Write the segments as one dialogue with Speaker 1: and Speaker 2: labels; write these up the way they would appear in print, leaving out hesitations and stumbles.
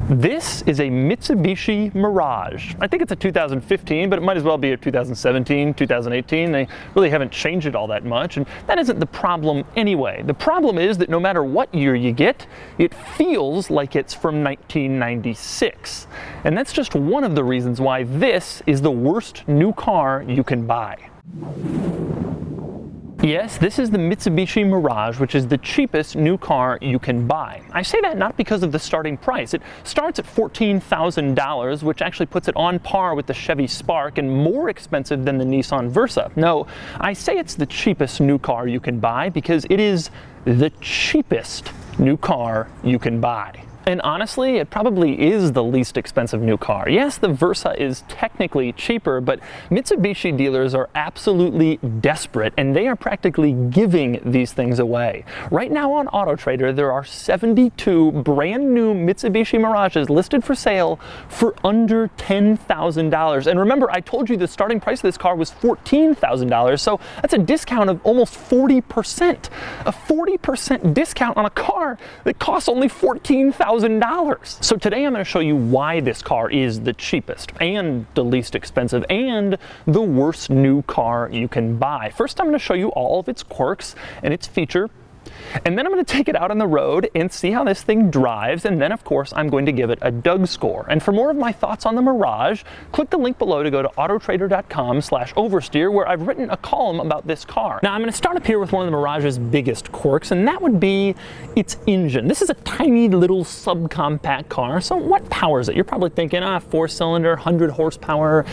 Speaker 1: This is a Mitsubishi Mirage. I think it's a 2015, but it might as well be a 2017, 2018. They really haven't changed it all that much, and that isn't the problem anyway. The problem is that no matter what year you get, it feels like it's from 1996. And that's just one of the reasons why this is the worst new car you can buy. Yes, this is the Mitsubishi Mirage, which is the cheapest new car you can buy. I say that not because of the starting price. It starts at $14,000, which actually puts it on par with the Chevy Spark and more expensive than the Nissan Versa. No, I say it's the cheapest new car you can buy because it is the cheapest new car you can buy. And honestly, it probably is the least expensive new car. Yes, the Versa is technically cheaper, but Mitsubishi dealers are absolutely desperate, and they are practically giving these things away. Right now on AutoTrader, there are 72 brand new Mitsubishi Mirages listed for sale for under $10,000. And remember, I told you the starting price of this car was $14,000, so that's a discount of almost 40%. A 40% discount on a car that costs only $14,000. So today I'm going to show you why this car is the cheapest and the least expensive and the worst new car you can buy. First, I'm going to show you all of its quirks and its features. And then I'm going to take it out on the road and see how this thing drives, and then of course I'm going to give it a Doug score. And for more of my thoughts on the Mirage, click the link below to go to autotrader.com/oversteer, where I've written a column about this car. Now I'm going to start up here with one of the Mirage's biggest quirks, and that would be its engine. This is a tiny little subcompact car, so what powers it? You're probably thinking, 4-cylinder, 100 horsepower,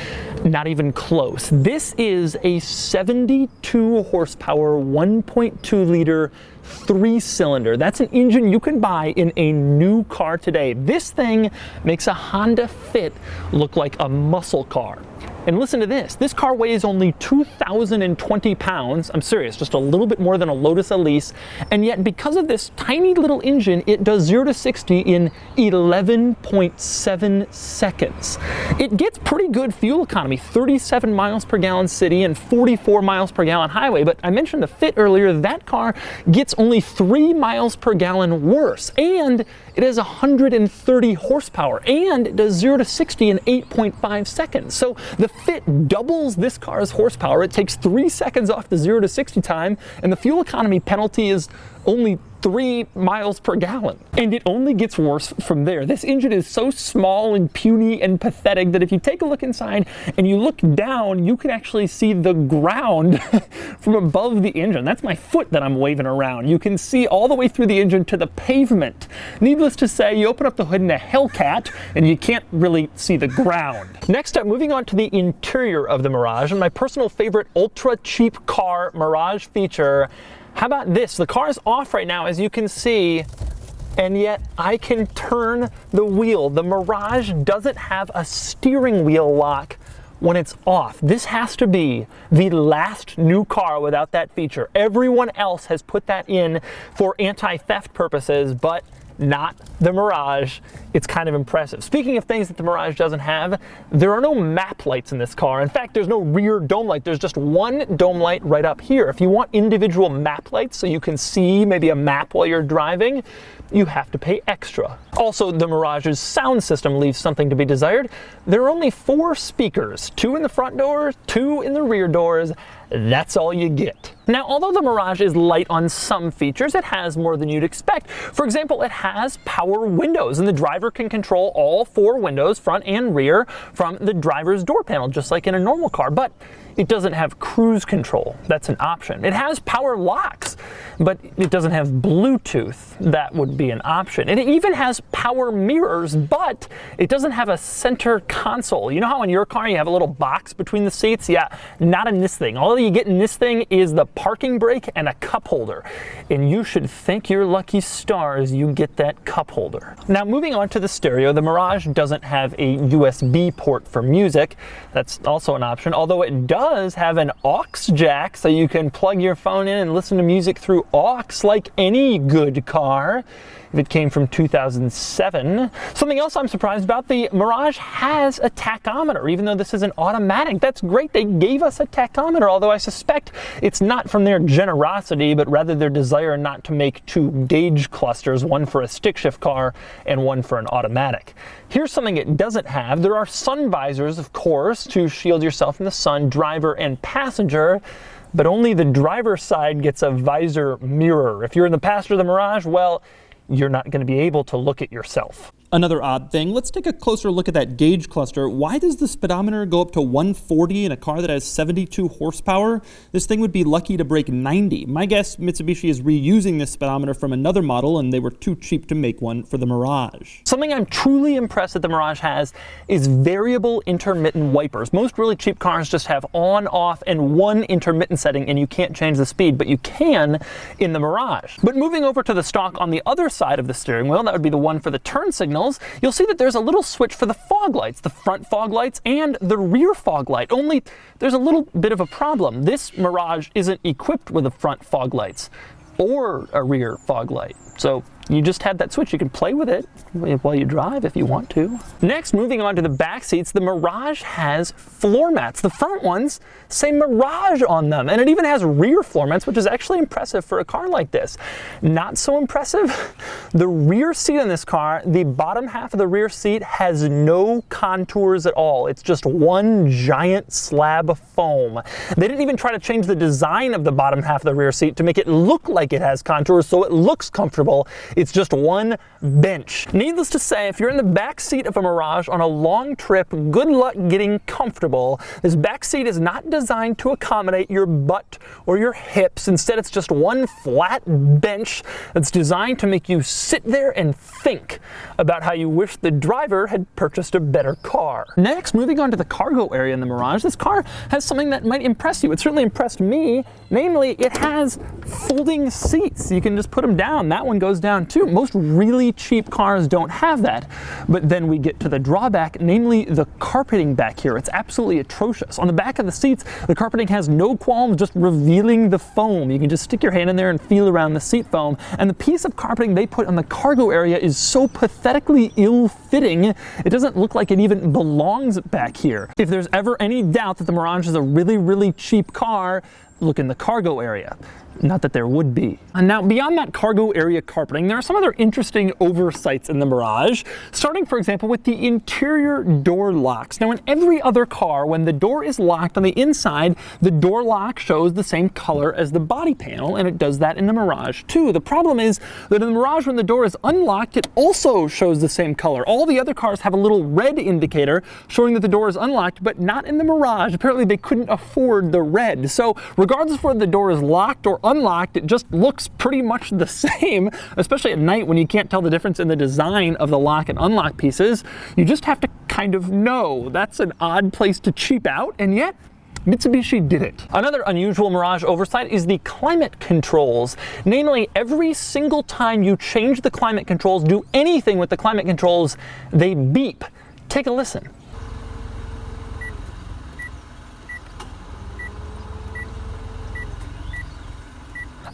Speaker 1: not even close. This is a 72 horsepower, 1.2 liter 3-cylinder. That's an engine you can buy in a new car today. This thing makes a Honda Fit look like a muscle car. And listen to this. This car weighs only 2,020 pounds. I'm serious, just a little bit more than a Lotus Elise. And yet, because of this tiny little engine, it does 0 to 60 in 11.7 seconds. It gets pretty good fuel economy, 37 miles per gallon city and 44 miles per gallon highway. But I mentioned the Fit earlier. That car gets only 3 miles per gallon worse. And it has 130 horsepower. And it does 0 to 60 in 8.5 seconds. So the Fit doubles this car's horsepower. It takes 3 seconds off the 0 to 60 time, and the fuel economy penalty is only 3 miles per gallon. And it only gets worse from there. This engine is so small and puny and pathetic that if you take a look inside and you look down, you can actually see the ground from above the engine. That's my foot that I'm waving around. You can see all the way through the engine to the pavement. Needless to say, you open up the hood in a Hellcat and you can't really see the ground. Next up, moving on to the interior of the Mirage, and my personal favorite ultra cheap car Mirage feature. How about this? The car is off right now, as you can see, and yet I can turn the wheel. The Mirage doesn't have a steering wheel lock when it's off. This has to be the last new car without that feature. Everyone else has put that in for anti-theft purposes, but not the Mirage. It's kind of impressive. Speaking of things that the Mirage doesn't have, there are no map lights in this car. In fact, there's no rear dome light. There's just one dome light right up here. If you want individual map lights so you can see maybe a map while you're driving, you have to pay extra. Also, the Mirage's sound system leaves something to be desired. There are only 4 speakers, 2 in the front doors, 2 in the rear doors. That's all you get. Now, although the Mirage is light on some features, it has more than you'd expect. For example, it has power windows, and the driver can control all 4 windows, front and rear, from the driver's door panel, just like in a normal car. But it doesn't have cruise control. That's an option. It has power locks, but it doesn't have Bluetooth. That would be an option. And it even has power mirrors, but it doesn't have a center console. You know how in your car you have a little box between the seats? Yeah, not in this thing. All you get in this thing is the parking brake and a cup holder. And you should thank your lucky stars you get that cup holder. Now, moving on to the stereo, the Mirage doesn't have a USB port for music. That's also an option, although it does have an aux jack, so you can plug your phone in and listen to music through aux like any good car. if it came from 2007. Something else I'm surprised about, the Mirage has a tachometer, even though this is an automatic. That's great, they gave us a tachometer, although I suspect it's not from their generosity, but rather their desire not to make two gauge clusters, one for a stick shift car and one for an automatic. Here's something it doesn't have. There are sun visors, of course, to shield yourself from the sun, driver and passenger, but only the driver's side gets a visor mirror. If you're in the passenger of the Mirage, well, you're not going to be able to look at yourself.
Speaker 2: Another odd thing, let's take a closer look at that gauge cluster. Why does the speedometer go up to 140 in a car that has 72 horsepower? This thing would be lucky to break 90. My guess, Mitsubishi is reusing this speedometer from another model and they were too cheap to make one for the Mirage.
Speaker 1: Something I'm truly impressed that the Mirage has is variable intermittent wipers. Most really cheap cars just have on, off, and one intermittent setting and you can't change the speed, but you can in the Mirage. But moving over to the stock on the other side of the steering wheel, that would be the one for the turn signals, you'll see that there's a little switch for the fog lights, the front fog lights and the rear fog light. Only there's a little bit of a problem. This Mirage isn't equipped with the front fog lights or a rear fog light. So you just have that switch. You can play with it while you drive if you want to. Next, moving on to the back seats, the Mirage has floor mats. The front ones say Mirage on them, and it even has rear floor mats, which is actually impressive for a car like this. Not so impressive, the rear seat in this car, the bottom half of the rear seat has no contours at all. It's just one giant slab of foam. They didn't even try to change the design of the bottom half of the rear seat to make it look like it has contours so it looks comfortable. It's just one bench. Needless to say, if you're in the back seat of a Mirage on a long trip, good luck getting comfortable. This back seat is not designed to accommodate your butt or your hips. Instead, it's just one flat bench that's designed to make you sit there and think about how you wish the driver had purchased a better car. Next, moving on to the cargo area in the Mirage, this car has something that might impress you. It certainly impressed me. Namely, it has folding seats. You can just put them down. That one goes down too. Most really cheap cars don't have that. But then we get to the drawback, namely the carpeting back here. It's absolutely atrocious. On the back of the seats, the carpeting has no qualms just revealing the foam. You can just stick your hand in there and feel around the seat foam. And the piece of carpeting they put on the cargo area is so pathetically ill-fitting, it doesn't look like it even belongs back here. If there's ever any doubt that the Mirage is a really, really cheap car, look in the cargo area. Not that there would be. And now, beyond that cargo area carpeting, there are some other interesting oversights in the Mirage, starting, for example, with the interior door locks. Now, in every other car, when the door is locked on the inside, the door lock shows the same color as the body panel, and it does that in the Mirage too. The problem is that in the Mirage, when the door is unlocked, it also shows the same color. All the other cars have a little red indicator showing that the door is unlocked, but not in the Mirage. Apparently, they couldn't afford the red. So, regardless of whether the door is locked or unlocked, it just looks pretty much the same, especially at night when you can't tell the difference in the design of the lock and unlock pieces. You just have to kind of know. That's an odd place to cheap out, and yet Mitsubishi did it. Another unusual Mirage oversight is the climate controls. Namely, every single time you change the climate controls, do anything with the climate controls, they beep. Take a listen.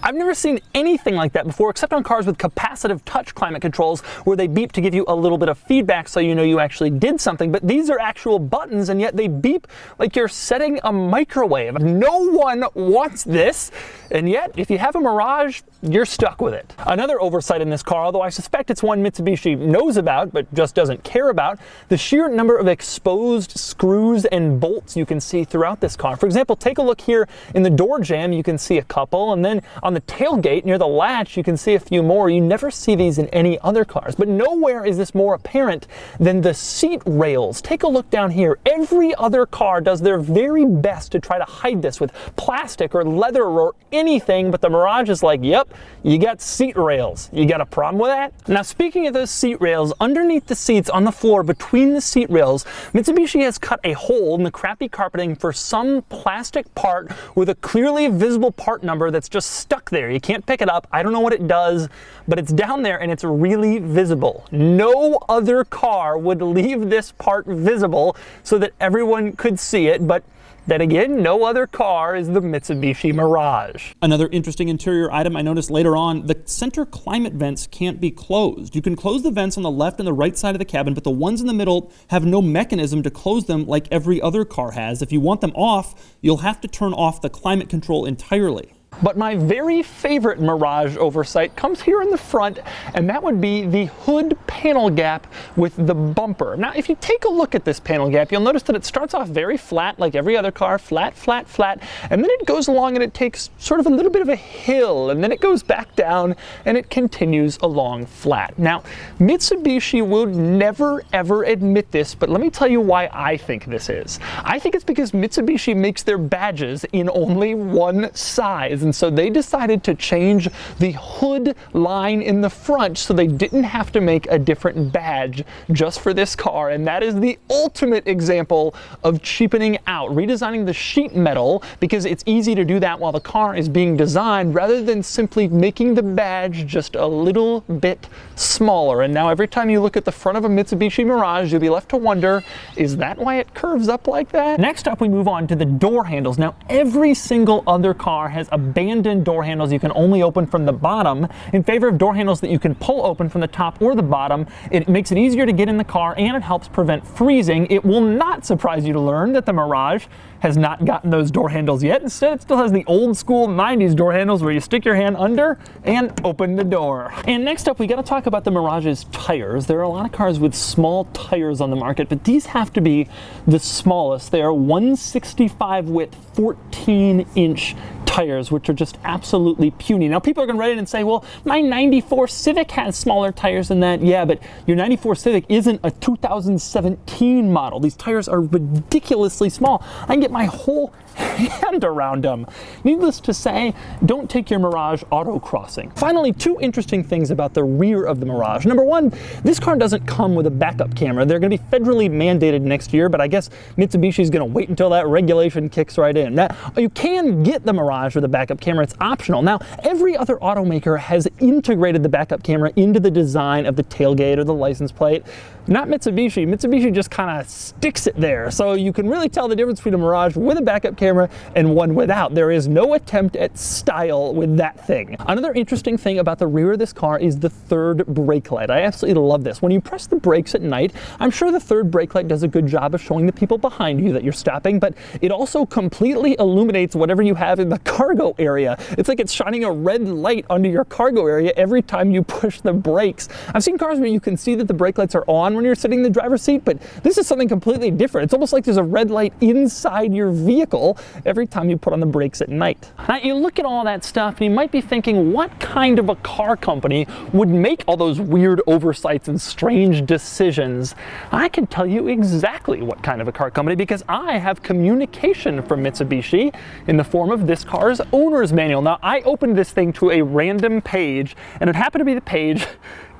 Speaker 1: I've never seen anything like that before, except on cars with capacitive touch climate controls where they beep to give you a little bit of feedback so you know you actually did something. But these are actual buttons, and yet they beep like you're setting a microwave. No one wants this, and yet if you have a Mirage, you're stuck with it. Another oversight in this car, although I suspect it's one Mitsubishi knows about but just doesn't care about, the sheer number of exposed screws and bolts you can see throughout this car. For example, take a look here in the door jamb, you can see a couple, and then on the tailgate near the latch you can see a few more. You never see these in any other cars, but nowhere is this more apparent than the seat rails. Take a look down here. Every other car does their very best to try to hide this with plastic or leather or anything, but the Mirage is like, yep, you got seat rails. You got a problem with that? Now, speaking of those seat rails, underneath the seats on the floor between the seat rails, Mitsubishi has cut a hole in the crappy carpeting for some plastic part with a clearly visible part number that's just stuck there. You can't pick it up. I don't know what it does, but it's down there and it's really visible. No other car would leave this part visible so that everyone could see it, but Then again, no other car is the Mitsubishi Mirage.
Speaker 2: Another interesting interior item I noticed later on, the center climate vents can't be closed. You can close the vents on the left and the right side of the cabin, but the ones in the middle have no mechanism to close them like every other car has. If you want them off, you'll have to turn off the climate control entirely.
Speaker 1: But my very favorite Mirage oversight comes here in the front, and that would be the hood panel gap with the bumper. Now, if you take a look at this panel gap, you'll notice that it starts off very flat, like every other car, flat, flat, flat, and then it goes along and it takes sort of a little bit of a hill, and then it goes back down, and it continues along flat. Now, Mitsubishi would never, ever admit this, but let me tell you why I think this is. I think it's because Mitsubishi makes their badges in only one size. And so they decided to change the hood line in the front so they didn't have to make a different badge just for this car. And that is the ultimate example of cheapening out, redesigning the sheet metal because it's easy to do that while the car is being designed rather than simply making the badge just a little bit smaller. And now every time you look at the front of a Mitsubishi Mirage, you'll be left to wonder, is that why it curves up like that? Next up, we move on to the door handles. Now, every single other car has abandoned door handles you can only open from the bottom in favor of door handles that you can pull open from the top or the bottom. It makes it easier to get in the car and it helps prevent freezing. It will not surprise you to learn that the Mirage has not gotten those door handles yet. Instead, it still has the old school 90s door handles where you stick your hand under and open the door. And next up, we got to talk about the Mirage's tires. There are a lot of cars with small tires on the market, but these have to be the smallest. They are 165 width, 14-inch tires, which are just absolutely puny. Now, people are going to write in and say, well, my 94 Civic has smaller tires than that. Yeah, but your 94 Civic isn't a 2017 model. These tires are ridiculously small. I can get my whole hand around them. Needless to say, don't take your Mirage autocrossing. Finally, two interesting things about the rear of the Mirage. Number one, this car doesn't come with a backup camera. They're going to be federally mandated next year, but I guess Mitsubishi is going to wait until that regulation kicks right in. Now, you can get the Mirage with a backup camera. It's optional. Now, every other automaker has integrated the backup camera into the design of the tailgate or the license plate. Not Mitsubishi. Mitsubishi just kind of sticks it there. So you can really tell the difference between a Mirage with a backup camera and one without. There is no attempt at style with that thing. Another interesting thing about the rear of this car is the third brake light. I absolutely love this. When you press the brakes at night, I'm sure the third brake light does a good job of showing the people behind you that you're stopping, but it also completely illuminates whatever you have in the cargo area. It's like it's shining a red light under your cargo area every time you push the brakes. I've seen cars where you can see that the brake lights are on when you're sitting in the driver's seat, but this is something completely different. It's almost like there's a red light inside your vehicle every time you put on the brakes at night. Now, you look at all that stuff and you might be thinking, what kind of a car company would make all those weird oversights and strange decisions? I can tell you exactly what kind of a car company because I have communication from Mitsubishi in the form of this car's owner's manual. Now, I opened this thing to a random page, and it happened to be the page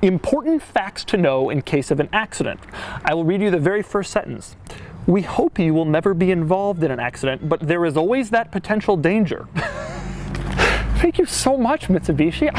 Speaker 1: Important Facts to Know in Case of an Accident. I will read you the very first sentence. We hope you will never be involved in an accident, but there is always that potential danger. Thank you so much, Mitsubishi.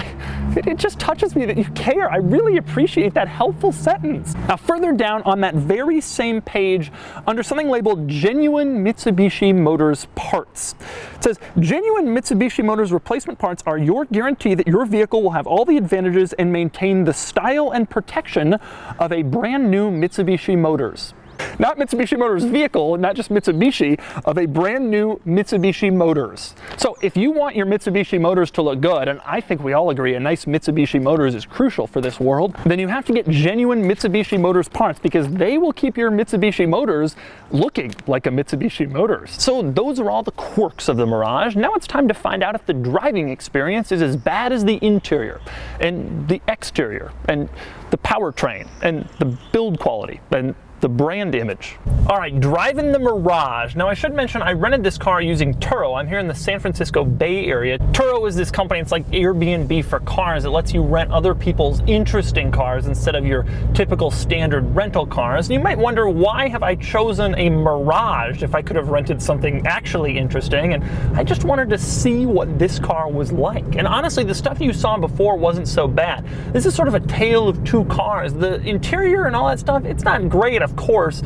Speaker 1: It just touches me that you care. I really appreciate that helpful sentence. Now, further down on that very same page, under something labeled Genuine Mitsubishi Motors Parts, it says, Genuine Mitsubishi Motors replacement parts are your guarantee that your vehicle will have all the advantages and maintain the style and protection of a brand new Mitsubishi Motors. Not Mitsubishi Motors vehicle, not just Mitsubishi, of a brand new Mitsubishi Motors. So if you want your Mitsubishi Motors to look good, and I think we all agree a nice Mitsubishi Motors is crucial for this world, then you have to get genuine Mitsubishi Motors parts because they will keep your Mitsubishi Motors looking like a Mitsubishi Motors. So those are all the quirks of the Mirage. Now it's time to find out if the driving experience is as bad as the interior and the exterior and the powertrain and the build quality and the brand image. All right, driving the Mirage. Now, I should mention I rented this car using Turo. I'm here in the San Francisco Bay Area. Turo is this company, it's like Airbnb for cars. It lets you rent other people's interesting cars instead of your typical standard rental cars. And you might wonder, why have I chosen a Mirage if I could have rented something actually interesting? And I just wanted to see what this car was like. And honestly, the stuff you saw before wasn't so bad. This is sort of a tale of two cars. The interior and all that stuff, it's not great, of course,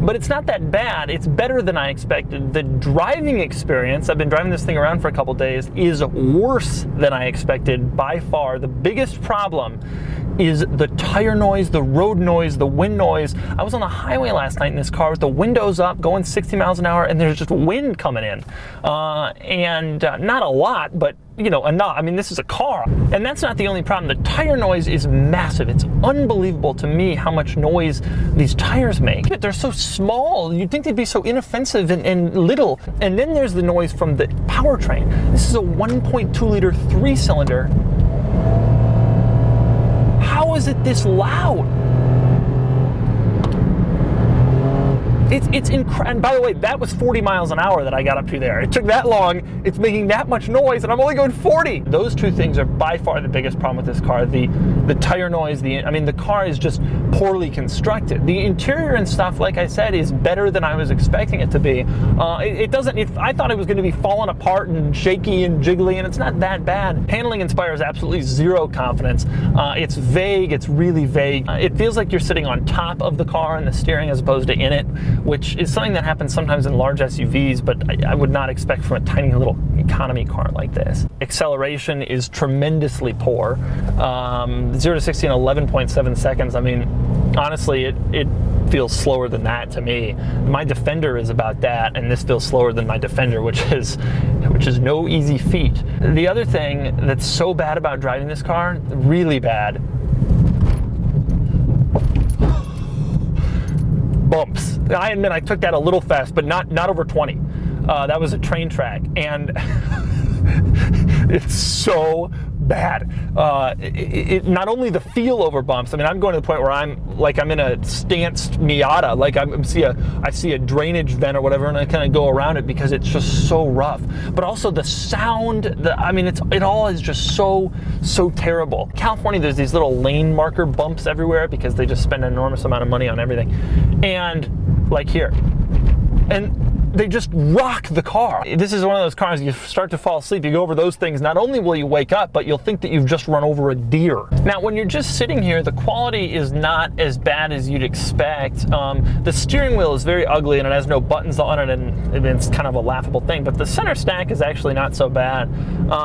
Speaker 1: but it's not that bad. It's better than I expected. The driving experience, I've been driving this thing around for a couple days, is worse than I expected by far. The biggest problem is the tire noise, the road noise, the wind noise. I was on the highway last night in this car with the windows up, going 60 miles an hour, and there's just wind coming in. Not a lot, but enough. I mean, this is a car. And that's not the only problem. The tire noise is massive. It's unbelievable to me how much noise these tires make. They're so small. You'd think they'd be so inoffensive and little. And then there's the noise from the powertrain. This is a 1.2 liter 3-cylinder. How is it this loud? It's incredible. And by the way, that was 40 miles an hour that I got up to there. It took that long. It's making that much noise, and I'm only going 40. Those two things are by far the biggest problem with this car. The tire noise. The car is just poorly constructed. The interior and stuff, like I said, is better than I was expecting it to be. I thought it was going to be falling apart and shaky and jiggly, and it's not that bad. Handling inspires absolutely zero confidence. It's vague. It's really vague. It feels like you're sitting on top of the car and the steering as opposed to in it, which is something that happens sometimes in large SUVs, but I would not expect from a tiny little economy car like this. Acceleration is tremendously poor. 0 to 60 in 11.7 seconds. I mean, honestly, it feels slower than that to me. My Defender is about that, and this feels slower than my Defender, which is no easy feat. The other thing that's so bad about driving this car, really bad, bumps. I admit I took that a little fast, but not over 20. That was a train track, and it's so bad. Not only the feel over bumps. I mean, I'm going to the point where I'm in a stanced Miata. Like I see a drainage vent or whatever, and I kind of go around it because it's just so rough. But also the sound. It all is just so terrible. California, there's these little lane marker bumps everywhere because they just spend an enormous amount of money on everything. And like here, and they just rock the car. This is one of those cars, you start to fall asleep, you go over those things, not only will you wake up, but you'll think that you've just run over a deer. Now, when you're just sitting here, the quality is not as bad as you'd expect. The steering wheel is very ugly and it has no buttons on it, and it's kind of a laughable thing, but the center stack is actually not so bad.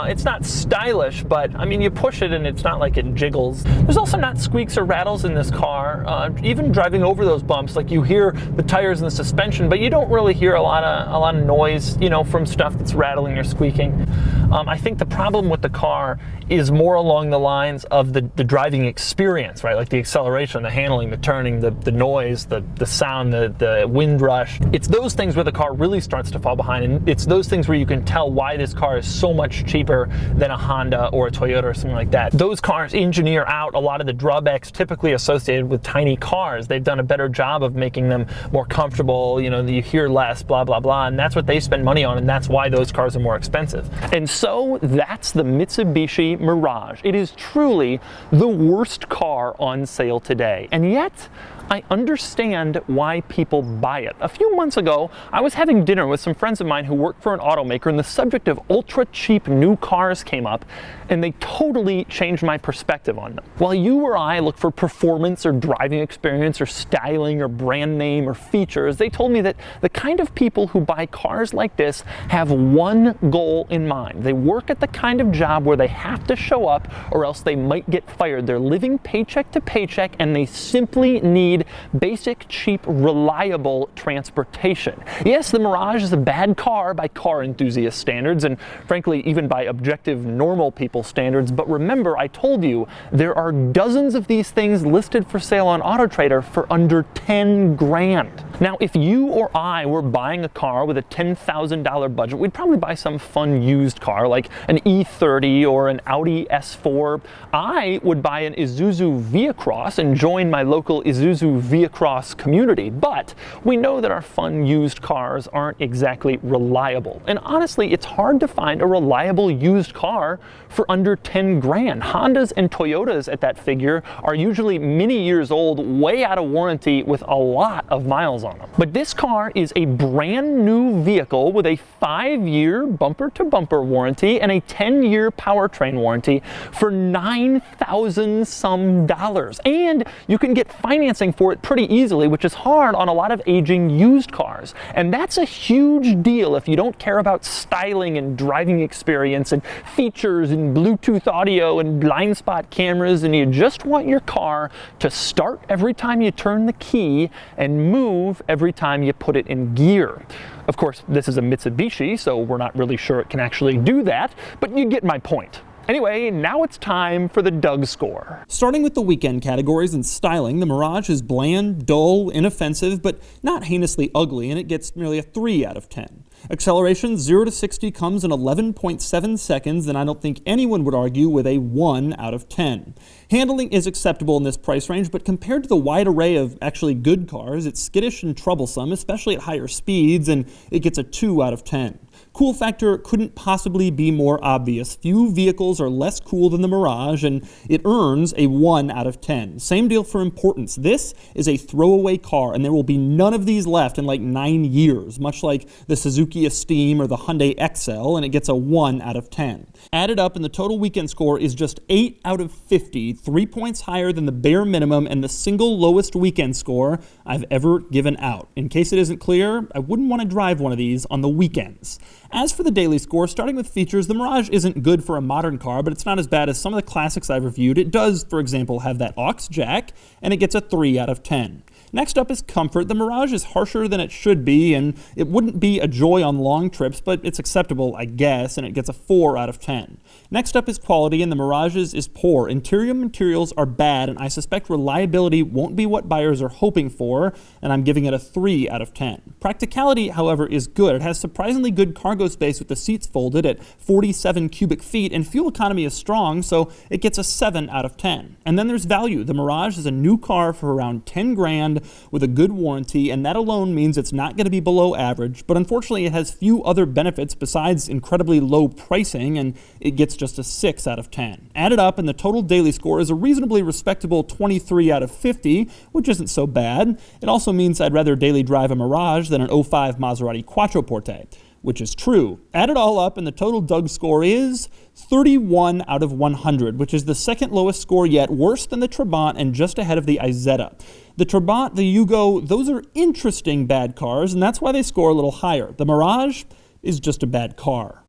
Speaker 1: It's not stylish, but I mean, you push it and it's not like it jiggles. There's also not squeaks or rattles in this car. Even driving over those bumps, like you hear the tires and the suspension, but you don't really hear a lot of noise, from stuff that's rattling or squeaking. I think the problem with the car is more along the lines of the driving experience, right? Like the acceleration, the handling, the turning, the noise, the sound, the wind rush. It's those things where the car really starts to fall behind, and it's those things where you can tell why this car is so much cheaper than a Honda or a Toyota or something like that. Those cars engineer out a lot of the drawbacks typically associated with tiny cars. They've done a better job of making them more comfortable, you hear less, blah, blah, blah, and that's what they spend money on, and that's why those cars are more expensive. And so that's the Mitsubishi Mirage. It is truly the worst car on sale today, and yet I understand why people buy it. A few months ago, I was having dinner with some friends of mine who work for an automaker, and the subject of ultra cheap new cars came up, and they totally changed my perspective on them. While you or I look for performance or driving experience or styling or brand name or features, they told me that the kind of people who buy cars like this have one goal in mind. They work at the kind of job where they have to show up or else they might get fired. They're living paycheck to paycheck, and they simply need basic, cheap, reliable transportation. Yes, the Mirage is a bad car by car enthusiast standards, and frankly, even by objective, normal people standards, but remember, I told you, there are dozens of these things listed for sale on AutoTrader for under 10 grand. Now, if you or I were buying a car with a $10,000 budget, we'd probably buy some fun used car like an E30 or an Audi S4. I would buy an Isuzu Via-Cross and join my local Isuzu Via-Cross community, but we know that our fun used cars aren't exactly reliable. And honestly, it's hard to find a reliable used car for under 10 grand. Hondas and Toyotas at that figure are usually many years old, way out of warranty with a lot of miles on on them. But this car is a brand new vehicle with a 5-year bumper-to-bumper warranty and a 10-year powertrain warranty for $9,000 some dollars. And you can get financing for it pretty easily, which is hard on a lot of aging used cars. And that's a huge deal if you don't care about styling and driving experience and features and Bluetooth audio and blind spot cameras, and you just want your car to start every time you turn the key and move every time you put it in gear. Of course, this is a Mitsubishi, so we're not really sure it can actually do that, but you get my point. Anyway, now it's time for the Doug score.
Speaker 2: Starting with the weekend categories and styling, the Mirage is bland, dull, inoffensive, but not heinously ugly, and it gets nearly a 3 out of 10. Acceleration 0 to 60 comes in 11.7 seconds, and I don't think anyone would argue with a 1 out of 10. Handling is acceptable in this price range, but compared to the wide array of actually good cars, it's skittish and troublesome, especially at higher speeds, and it gets a 2 out of 10. Cool factor couldn't possibly be more obvious. Few vehicles are less cool than the Mirage, and it earns a 1 out of 10. Same deal for importance. This is a throwaway car, and there will be none of these left in like 9 years, much like the Suzuki Esteem or the Hyundai Excel, and it gets a 1 out of 10. Added up, and the total weekend score is just 8 out of 50, 3 points higher than the bare minimum and the single lowest weekend score I've ever given out. In case it isn't clear, I wouldn't want to drive one of these on the weekends. As for the daily score, starting with features, the Mirage isn't good for a modern car, but it's not as bad as some of the classics I've reviewed. It does, for example, have that aux jack, and it gets a 3 out of 10. Next up is comfort. The Mirage is harsher than it should be, and it wouldn't be a joy on long trips, but it's acceptable, I guess, and it gets a 4 out of 10. Next up is quality, and the Mirage's is poor. Interior materials are bad, and I suspect reliability won't be what buyers are hoping for, and I'm giving it a 3 out of 10. Practicality, however, is good. It has surprisingly good cargo space with the seats folded at 47 cubic feet, and fuel economy is strong, so it gets a 7 out of 10. And then there's value. The Mirage is a new car for around 10 grand with a good warranty, and that alone means it's not going to be below average, but unfortunately it has few other benefits besides incredibly low pricing, and it gets just a 6 out of 10. Added up, and the total daily score is a reasonably respectable 23 out of 50, which isn't so bad. It also means I'd rather daily drive a Mirage than an 05 Maserati Quattroporte, which is true. Add it all up, and the total Doug score is 31 out of 100, which is the second lowest score yet, worse than the Trabant and just ahead of the Isetta. The Trabant, the Yugo, those are interesting bad cars, and that's why they score a little higher. The Mirage is just a bad car.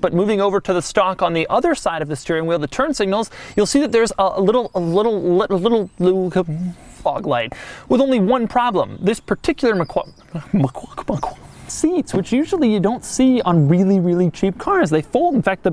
Speaker 1: But moving over to the stock on the other side of the steering wheel, the turn signals, you'll see that there's a little fog light with only one problem. This particular seats, which usually you don't see on really cheap cars. They fold. In fact,